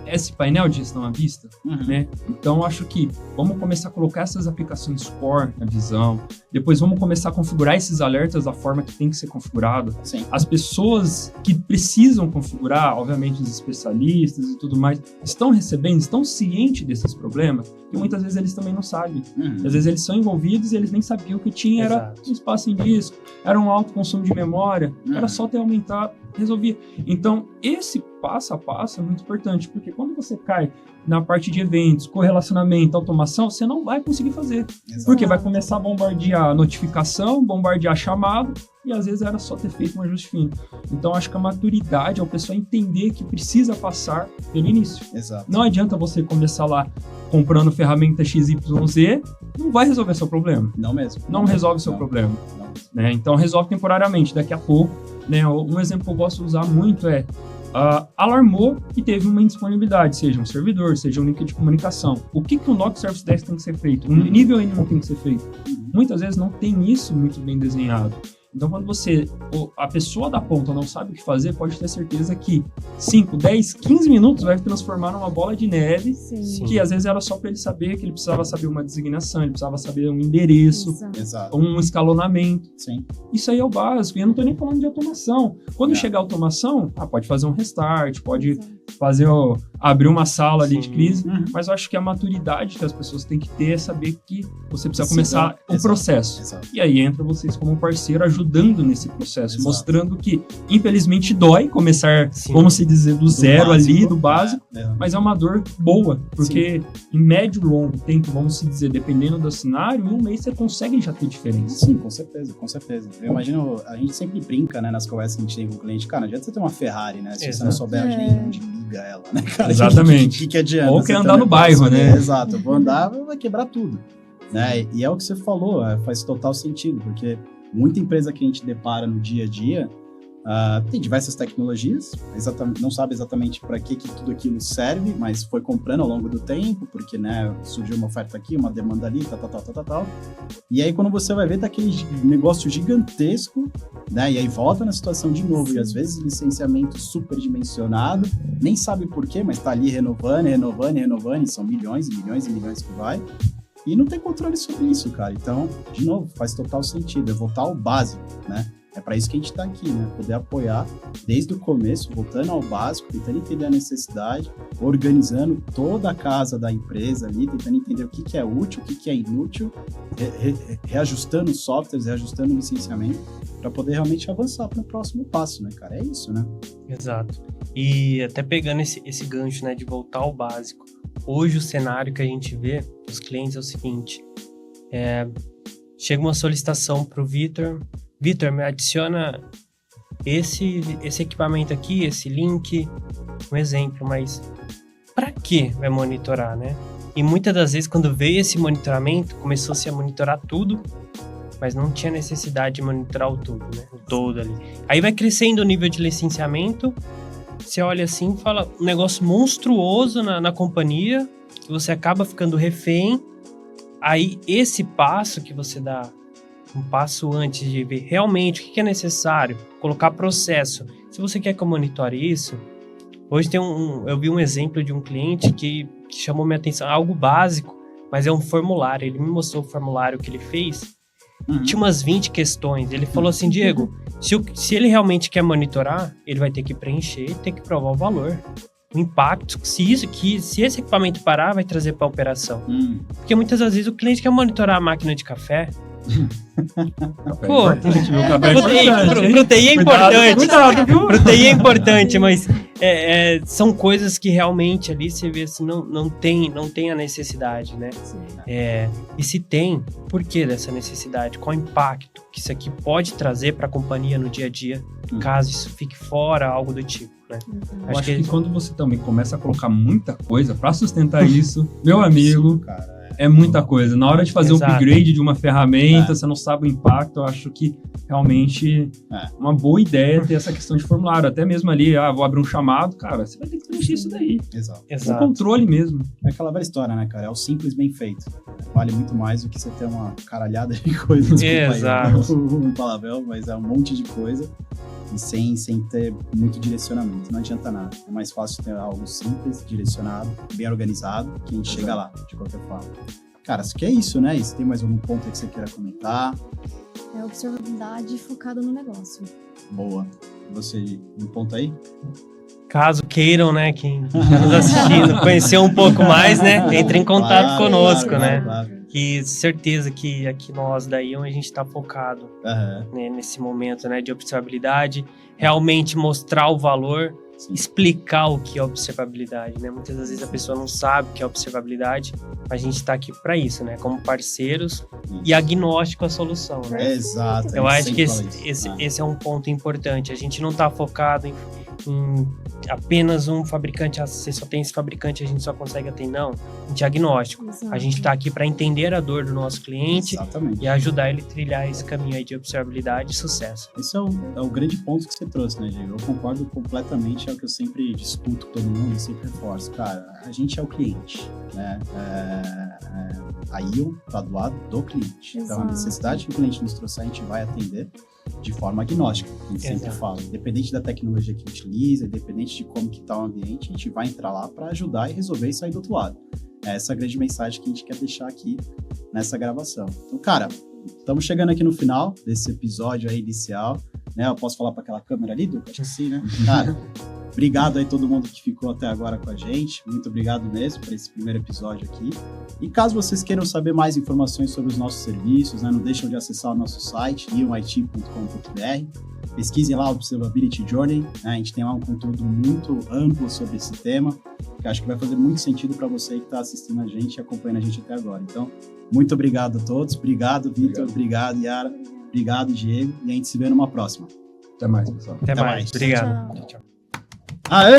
esse painel de gestão à vista, né? Então acho que vamos começar a colocar essas aplicações core na visão, depois vamos começar a configurar esses alertas da forma que tem que ser configurado. As pessoas que precisam configurar, obviamente os especialistas e tudo mais, estão recebendo, estão cientes desses problemas, e muitas vezes eles também não sabem. Às vezes eles são envolvidos e eles nem sabiam que tinha, era um espaço em disco, era um alto consumo de memória, era só ter aumentado, resolvia. Então esse passo a passo é muito importante, porque quando você cai na parte de eventos, correlacionamento, automação, você não vai conseguir fazer. Porque vai começar a bombardear notificação, bombardear chamado, e às vezes era só ter feito um ajuste fino. Então acho que a maturidade é o pessoal entender que precisa passar pelo início. Não adianta você começar lá comprando ferramenta XYZ, não vai resolver seu problema. Não mesmo. Não resolve seu problema. Né? Então resolve temporariamente, daqui a pouco. Né? Um exemplo que eu gosto de usar muito alarmou e teve uma indisponibilidade, seja um servidor, seja um link de comunicação. O que o NOC Service Desk tem que ser feito? Um nível ainda não tem que ser feito. Muitas vezes não tem isso muito bem desenhado. Então, quando a pessoa da ponta não sabe o que fazer, pode ter certeza que 5, 10, 15 minutos vai transformar numa bola de neve, que às vezes era só para ele saber que ele precisava saber uma designação, ele precisava saber um endereço, um escalonamento. Isso aí é o básico, e eu não estou nem falando de automação. Quando chegar a automação, pode fazer um restart, pode abrir uma sala ali de crise, mas eu acho que a maturidade que as pessoas têm que ter é saber que você precisa começar o processo. E aí entra vocês como parceiro ajudando nesse processo, mostrando que, infelizmente, dói começar, vamos se dizer, do zero básico, ali, do básico, mas é uma dor boa, porque em médio e longo tempo, vamos se dizer, dependendo do cenário, em um mês você consegue já ter diferença. Sim, com certeza. Eu imagino, a gente sempre brinca, né, nas conversas que a gente tem com o cliente, cara, não adianta você ter uma Ferrari, né, se você não souber onde liga ela, né, cara? Exatamente. O que adianta? Ou quer andar no bairro, né? Exato, eu vou andar, vai quebrar tudo. Né? E é o que você falou, faz total sentido, porque muita empresa que a gente depara no dia a dia tem diversas tecnologias, não sabe exatamente para que tudo aquilo serve, mas foi comprando ao longo do tempo, porque, né, surgiu uma oferta aqui, uma demanda ali, tal. E aí quando você vai ver, tá aquele negócio gigantesco, né, e aí volta na situação de novo, e às vezes licenciamento superdimensionado, nem sabe por quê, mas tá ali renovando, e são milhões e milhões e milhões que vai. E não tem controle sobre isso, cara. Então, de novo, faz total sentido. É voltar ao básico, né? É para isso que a gente tá aqui, né? Poder apoiar desde o começo, voltando ao básico, tentando entender a necessidade, organizando toda a casa da empresa ali, tentando entender o que é útil, o que é inútil, reajustando softwares, reajustando o licenciamento, para poder realmente avançar para o próximo passo, né, cara? É isso, né? Exato. E até pegando esse gancho, né, de voltar ao básico. Hoje o cenário que a gente vê dos clientes é o seguinte, chega uma solicitação para o Vitor, me adiciona esse equipamento aqui, esse link, um exemplo, mas para que vai monitorar, né? E muitas das vezes, quando veio esse monitoramento, começou-se a monitorar tudo, mas não tinha necessidade de monitorar o tudo, né? O todo ali. Aí vai crescendo o nível de licenciamento, você olha assim e fala um negócio monstruoso na companhia, que você acaba ficando refém. Aí esse passo que você dá, um passo antes de ver realmente o que é necessário, colocar processo. Se você quer que eu monitore isso, hoje eu vi um exemplo de um cliente que chamou minha atenção, algo básico, mas é um formulário. Ele me mostrou o formulário que ele fez, tinha umas 20 questões. Ele falou assim, Diego, se ele realmente quer monitorar, ele vai ter que preencher e ter que provar o valor. O impacto, se esse equipamento parar, vai trazer para a operação. Porque muitas das vezes o cliente quer monitorar a máquina de café. Pô, proteína é importante. Proteína é importante, mas são coisas que realmente ali você vê assim, não tem a necessidade, né? E se tem, por que dessa necessidade? Qual o impacto que isso aqui pode trazer para a companhia no dia a dia, caso isso fique fora, algo do tipo, né? Eu acho que quando você também começa a colocar muita coisa para sustentar isso, meu amigo, cara, é muita coisa. Na hora de fazer um upgrade de uma ferramenta, você não sabe o impacto. Eu acho que realmente uma boa ideia ter essa questão de formulário. Até mesmo ali, vou abrir um chamado, cara, você vai ter que preencher isso daí. Exato. O controle mesmo. É aquela velha história, né, cara? É o simples bem feito. Vale muito mais do que você ter uma caralhada de coisas. Exato. Um palavrão, mas é um monte de coisa. E sem ter muito direcionamento. Não adianta nada. É mais fácil ter algo simples, direcionado, bem organizado, que a gente chega lá, de qualquer forma. Cara, acho que é isso, né? E se tem mais algum ponto aí que você queira comentar? É observabilidade focada no negócio. Boa. Você, um ponto aí? Caso queiram, né, quem está nos assistindo, conhecer um pouco mais, né? Entre em contato conosco, né? Claro. Que certeza que aqui nós da Ion a gente está focado né, nesse momento, né, de observabilidade, realmente mostrar o valor, explicar o que é observabilidade, né? Muitas das vezes a pessoa não sabe o que é observabilidade, mas a gente está aqui para isso, né? Como parceiros e agnóstico à solução, né? Exato. Eu acho que esse é um ponto importante. A gente não está focado em apenas um fabricante, você só tem esse fabricante, a gente só consegue atender. Não, a gente é agnóstico. Exato. A gente está aqui para entender a dor do nosso cliente e ajudar ele a trilhar esse caminho aí de observabilidade e sucesso. Esse é o grande ponto que você trouxe, né, Diego? Eu concordo completamente, é o que eu sempre discuto com todo mundo e sempre reforço. Cara, a gente é o cliente, né? A Ion está do lado do cliente. Exato. Então, a necessidade que o cliente nos trouxer, a gente vai atender de forma agnóstica, a gente sempre fala. Independente da tecnologia que utiliza, independente de como que está o ambiente, a gente vai entrar lá para ajudar e resolver e sair do outro lado. Essa é a grande mensagem que a gente quer deixar aqui nessa gravação. Então, cara, estamos chegando aqui no final desse episódio aí inicial, né? Eu posso falar para aquela câmera ali, Duca? Acho que sim, né? Cara, obrigado aí todo mundo que ficou até agora com a gente. Muito obrigado mesmo por esse primeiro episódio aqui. E caso vocês queiram saber mais informações sobre os nossos serviços, né, não deixem de acessar o nosso site, ionit.com.br. Pesquisem lá o Observability Journey, né? A gente tem lá um conteúdo muito amplo sobre esse tema, que acho que vai fazer muito sentido para você que está assistindo a gente e acompanhando a gente até agora. Então, muito obrigado a todos. Obrigado, Vitor. Obrigado, Yara. Obrigado, Diego. E a gente se vê numa próxima. Até mais, pessoal. Até mais. Obrigado. Tchau. Aê!